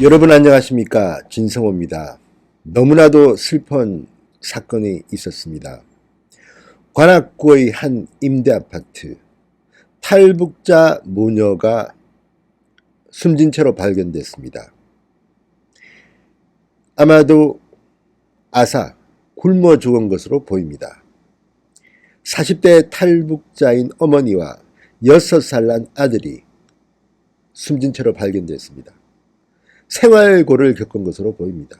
여러분 안녕하십니까? 진성호입니다. 너무나도 슬픈 사건이 있었습니다. 관악구의 한 임대아파트, 탈북자 모녀가 숨진 채로 발견됐습니다. 아마도 굶어 죽은 것으로 보입니다. 40대 탈북자인 어머니와 6살 난 아들이 숨진 채로 발견됐습니다. 생활고를 겪은 것으로 보입니다.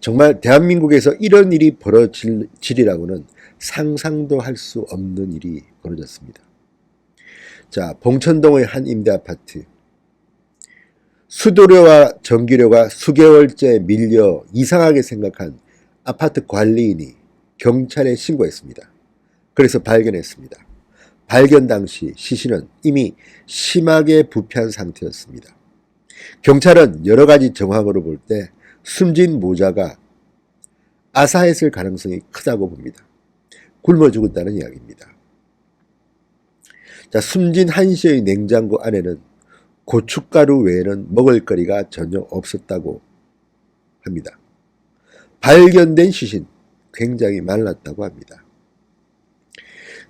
정말 대한민국에서 이런 일이 벌어질이라고는 상상도 할 수 없는 일이 벌어졌습니다. 자, 봉천동의 한 임대아파트. 수도료와 전기료가 수개월째 밀려 이상하게 생각한 아파트 관리인이 경찰에 신고했습니다. 그래서 발견했습니다. 발견 당시 시신은 이미 심하게 부패한 상태였습니다. 경찰은 여러 가지 정황으로 볼 때 숨진 모자가 아사했을 가능성이 크다고 봅니다. 굶어 죽었다는 이야기입니다. 자, 숨진 한씨의 냉장고 안에는 고춧가루 외에는 먹을거리가 전혀 없었다고 합니다. 발견된 시신 굉장히 말랐다고 합니다.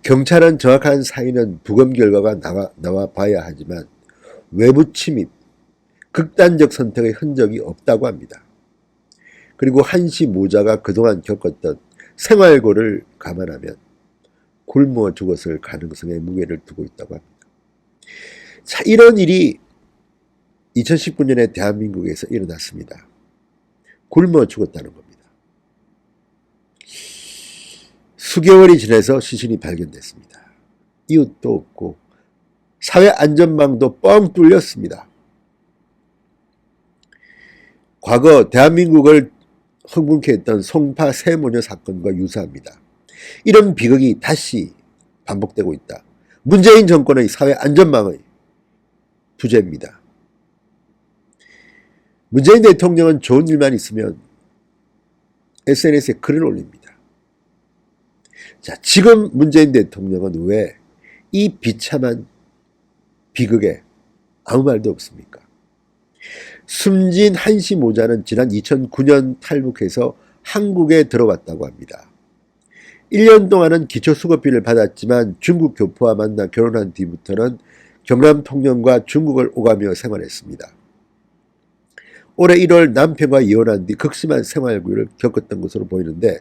경찰은 정확한 사인은 부검 결과가 나와 봐야 하지만 외부 침입, 극단적 선택의 흔적이 없다고 합니다. 그리고 한씨 모자가 그동안 겪었던 생활고를 감안하면 굶어 죽었을 가능성에 무게를 두고 있다고 합니다. 자, 이런 일이 2019년에 대한민국에서 일어났습니다. 굶어 죽었다는 겁니다. 수개월이 지나서 시신이 발견됐습니다. 이웃도 없고 사회 안전망도 뻥 뚫렸습니다. 과거 대한민국을 흥분케 했던 송파 세모녀 사건과 유사합니다. 이런 비극이 다시 반복되고 있다. 문재인 정권의 사회 안전망의 부재입니다. 문재인 대통령은 좋은 일만 있으면 SNS에 글을 올립니다. 자, 지금 문재인 대통령은 왜 이 비참한 비극에 아무 말도 없습니까? 숨진 한씨 모자는 지난 2009년 탈북해서 한국에 들어왔다고 합니다. 1년 동안은 기초수급비를 받았지만 중국 교포와 만나 결혼한 뒤부터는 경남 통영과 중국을 오가며 생활했습니다. 올해 1월 남편과 이혼한 뒤 극심한 생활고를 겪었던 것으로 보이는데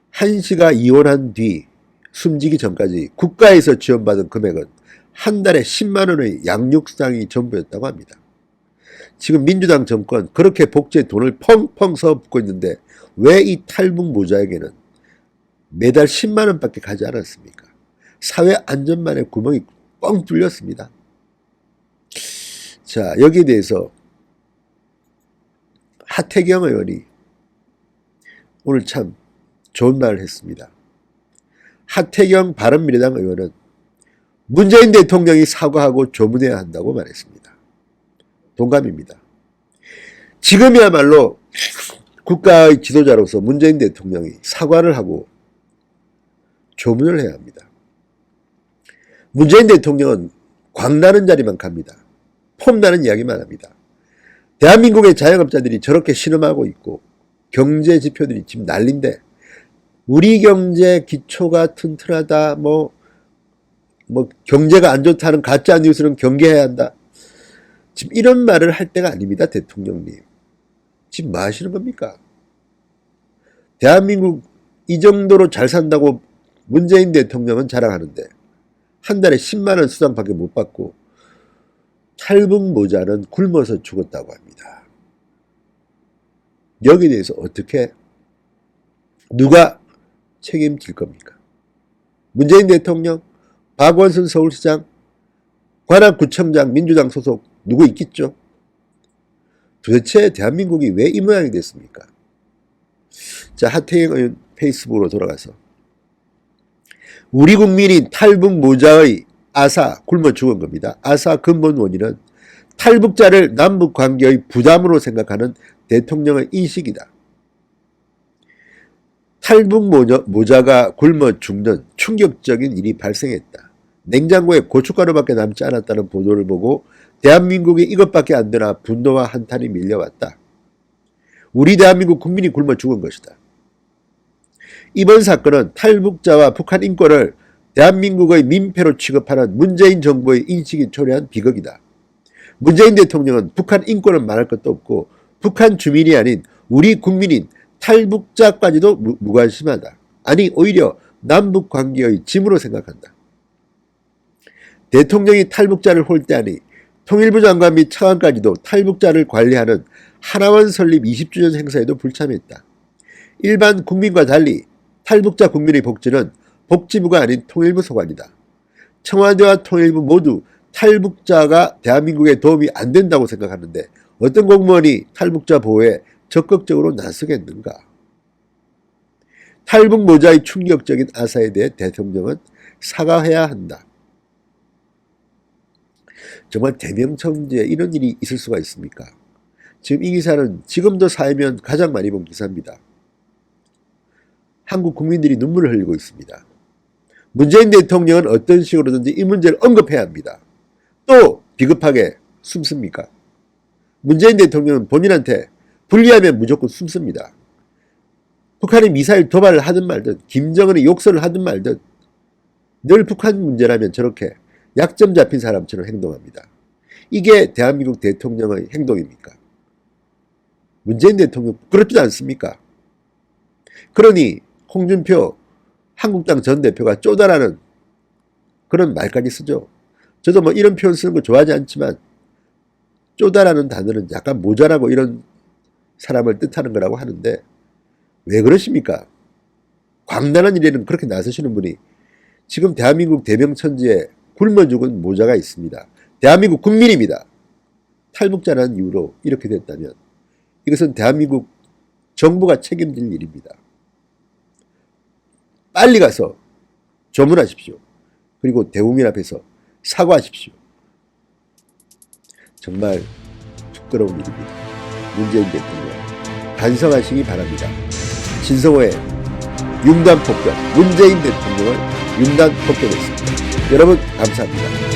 한씨가 이혼한 뒤 숨지기 전까지 국가에서 지원받은 금액은 한 달에 10만 원의 양육상이 전부였다고 합니다. 지금 민주당 정권 그렇게 복지에 돈을 펑펑 써붓고 있는데 왜 이 탈북 모자에게는 매달 10만 원밖에 가지 않았습니까? 사회 안전망의 구멍이 뻥 뚫렸습니다. 자, 여기에 대해서 하태경 의원이 오늘 참 좋은 말을 했습니다. 하태경 바른미래당 의원은 문재인 대통령이 사과하고 조문해야 한다고 말했습니다. 동감입니다. 지금이야말로 국가의 지도자로서 문재인 대통령이 사과를 하고 조문을 해야 합니다. 문재인 대통령은 광나는 자리만 갑니다. 폼나는 이야기만 합니다. 대한민국의 자영업자들이 저렇게 신음하고 있고 경제 지표들이 지금 난린데 우리 경제 기초가 튼튼하다, 경제가 안 좋다는 가짜 뉴스는 경계해야 한다. 지금 이런 말을 할 때가 아닙니다, 대통령님. 지금 뭐 하시는 겁니까? 대한민국 이 정도로 잘 산다고 문재인 대통령은 자랑하는데 한 달에 10만 원 수당밖에 못 받고 탈북 모자는 굶어서 죽었다고 합니다. 여기에 대해서 어떻게 누가 책임질 겁니까? 문재인 대통령, 박원순 서울시장, 관악구청장 민주당 소속 누구 있겠죠? 도대체 대한민국이 왜 이 모양이 됐습니까? 자, 하태경 의원 페이스북으로 돌아가서 우리 국민이 탈북 모자의 굶어 죽은 겁니다. 근본 원인은 탈북자를 남북 관계의 부담으로 생각하는 대통령의 인식이다. 탈북 모자가 굶어 죽는 충격적인 일이 발생했다. 냉장고에 고춧가루밖에 남지 않았다는 보도를 보고 대한민국에 이것밖에 안 되나 분노와 한탄이 밀려왔다. 우리 대한민국 국민이 굶어 죽은 것이다. 이번 사건은 탈북자와 북한 인권을 대한민국의 민폐로 취급하는 문재인 정부의 인식이 초래한 비극이다. 문재인 대통령은 북한 인권은 말할 것도 없고 북한 주민이 아닌 우리 국민인 탈북자까지도 무관심하다. 아니 오히려 남북 관계의 짐으로 생각한다. 대통령이 탈북자를 홀대하니 통일부 장관 및 차관까지도 탈북자를 관리하는 하나원 설립 20주년 행사에도 불참했다. 일반 국민과 달리 탈북자 국민의 복지는 복지부가 아닌 통일부 소관이다. 청와대와 통일부 모두 탈북자가 대한민국에 도움이 안 된다고 생각하는데 어떤 공무원이 탈북자 보호에 적극적으로 나서겠는가? 탈북 모자의 충격적인 아사에 대해 대통령은 사과해야 한다. 정말 대명천지에 이런 일이 있을 수가 있습니까? 지금 이 기사는 지금도 사회면 가장 많이 본 기사입니다. 한국 국민들이 눈물을 흘리고 있습니다. 문재인 대통령은 어떤 식으로든지 이 문제를 언급해야 합니다. 또 비겁하게 숨습니까? 문재인 대통령은 본인한테 불리하면 무조건 숨습니다. 북한이 미사일 도발을 하든 말든 김정은이 욕설을 하든 말든 늘 북한 문제라면 저렇게 약점 잡힌 사람처럼 행동합니다. 이게 대한민국 대통령의 행동입니까? 문재인 대통령 그렇지도 않습니까? 그러니 홍준표 한국당 전 대표가 쪼다라는 그런 말까지 쓰죠. 저도 뭐 이런 표현 쓰는 거 좋아하지 않지만 쪼다라는 단어는 약간 모자라고 이런 사람을 뜻하는 거라고 하는데 왜 그러십니까? 광란한 일에는 그렇게 나서시는 분이 지금 대한민국 대명천지에 굶어 죽은 모자가 있습니다. 대한민국 국민입니다. 탈북자라는 이유로 이렇게 됐다면 이것은 대한민국 정부가 책임질 일입니다. 빨리 가서 조문하십시오. 그리고 대국민 앞에서 사과하십시오. 정말 부끄러운 일입니다. 문재인 대통령 반성하시기 바랍니다. 진성호의 융단 폭격, 문재인 대통령을 융단 폭격했습니다. 여러분 감사합니다.